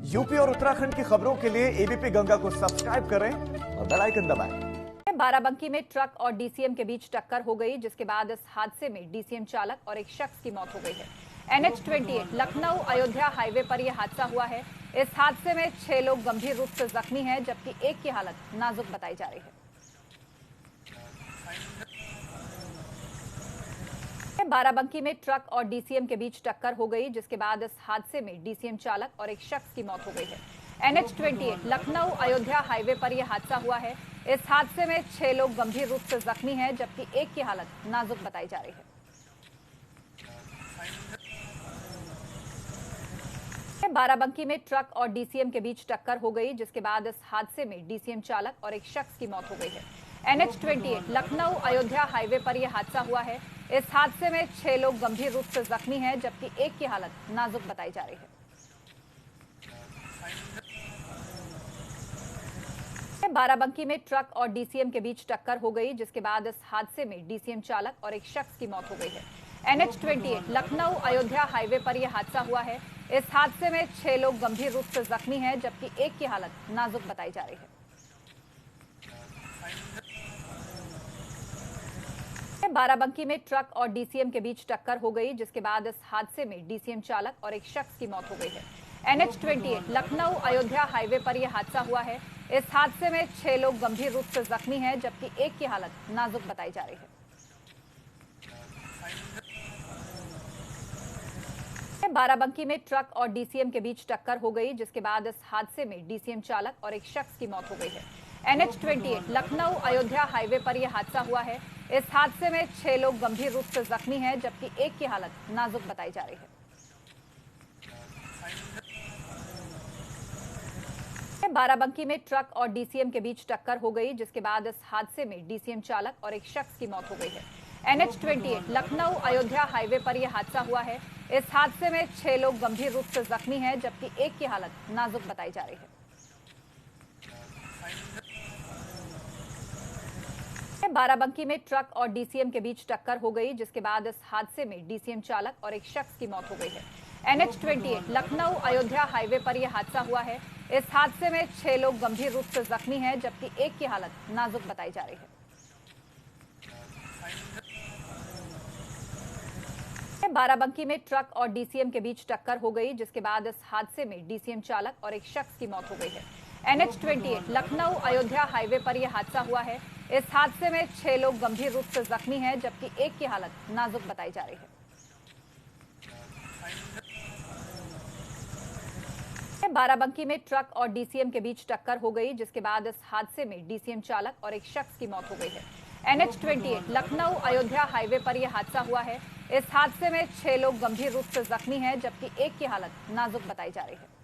UP और उत्तराखंड की खबरों के लिए एबीपी गंगा को सब्सक्राइब करें और बेल आइकन दबाएं। बाराबंकी में ट्रक और डीसीएम के बीच टक्कर हो गई, जिसके बाद इस हादसे में डीसीएम चालक और एक शख्स की मौत हो गई है। NH-28 लखनऊ अयोध्या हाईवे पर यह हादसा हुआ है। इस हादसे में 6 लोग गंभीर रूप से जख्मी हैं, जबकि एक की हालत नाजुक बताई जा रही है। बाराबंकी में ट्रक और डीसीएम के बीच टक्कर हो गई, जिसके बाद इस हादसे में डीसीएम चालक और एक शख्स की मौत हो गई है। NH-28 लखनऊ अयोध्या हाईवे पर यह हादसा हुआ है। इस हादसे में 6 लोग गंभीर रूप से जख्मी हैं, जबकि एक की हालत नाजुक बताई जा रही है। बाराबंकी में ट्रक और डीसीएम के बीच टक्कर हो गई, जिसके बाद इस हादसे में डीसीएम चालक और एक शख्स की मौत हो गई है। NH-28 लखनऊ अयोध्या हाईवे पर यह हादसा हुआ है। इस हादसे में 6 लोग गंभीर रूप से जख्मी हैं, जबकि एक की हालत नाजुक बताई जा रही है। बाराबंकी में ट्रक और डीसीएम के बीच टक्कर हो गई, जिसके बाद इस हादसे में डीसीएम चालक और एक शख्स की मौत हो गई है। NH-28 लखनऊ अयोध्या हाईवे पर यह हादसा हुआ है। इस हादसे में 6 लोग गंभीर रूप से जख्मी हैं, जबकि एक की हालत नाजुक बताई जा रही है। बाराबंकी में ट्रक और डीसीएम के बीच टक्कर हो गई, जिसके बाद इस हादसे में डीसीएम चालक और एक शख्स की मौत हो गई है। NH-28 लखनऊ अयोध्या हाईवे पर यह हादसा हुआ है। इस हादसे में 6 लोग गंभीर रूप से जख्मी हैं, जबकि एक की हालत नाजुक बताई जा रही है। बाराबंकी में ट्रक और डीसीएम के बीच टक्कर हो गई, जिसके बाद इस हादसे में डीसीएम चालक और एक शख्स की मौत हो गई है। NH-28 लखनऊ अयोध्या हाईवे पर यह हादसा हुआ है। इस हादसे में 6 लोग गंभीर रूप से जख्मी हैं, जबकि एक की हालत नाजुक बताई जा रही है। बाराबंकी में ट्रक और डीसीएम के बीच टक्कर हो गई, जिसके बाद इस हादसे में डीसीएम चालक और एक शख्स की मौत हो गई है। NH-28 लखनऊ अयोध्या हाईवे पर यह हादसा हुआ है। इस हादसे में 6 लोग गंभीर रूप से जख्मी हैं, जबकि एक की हालत नाजुक बताई जा रही है। बाराबंकी में ट्रक और डीसीएम के बीच टक्कर हो गई, जिसके बाद इस हादसे में डीसीएम चालक और एक शख्स की मौत हो गई है। NH-28 लखनऊ अयोध्या हाईवे पर यह हादसा हुआ है। इस हादसे में 6 लोग गंभीर रूप से जख्मी हैं, जबकि एक की हालत नाजुक बताई जा रही है। बाराबंकी में ट्रक और डीसीएम के बीच टक्कर हो गई, जिसके बाद इस हादसे में डीसीएम चालक और एक शख्स की मौत हो गई है। NH-28 लखनऊ अयोध्या हाईवे पर यह हादसा हुआ है। इस हादसे में 6 लोग गंभीर रूप से जख्मी हैं, जबकि एक की हालत नाजुक बताई जा रही है। बाराबंकी में ट्रक और डीसीएम के बीच टक्कर हो गई, जिसके बाद इस हादसे में डीसीएम चालक और एक शख्स की मौत हो गई है। NH-28 लखनऊ अयोध्या हाईवे पर यह हादसा हुआ है। इस हादसे में 6 लोग गंभीर रूप से जख्मी हैं, जबकि एक की हालत नाजुक बताई जा रही है।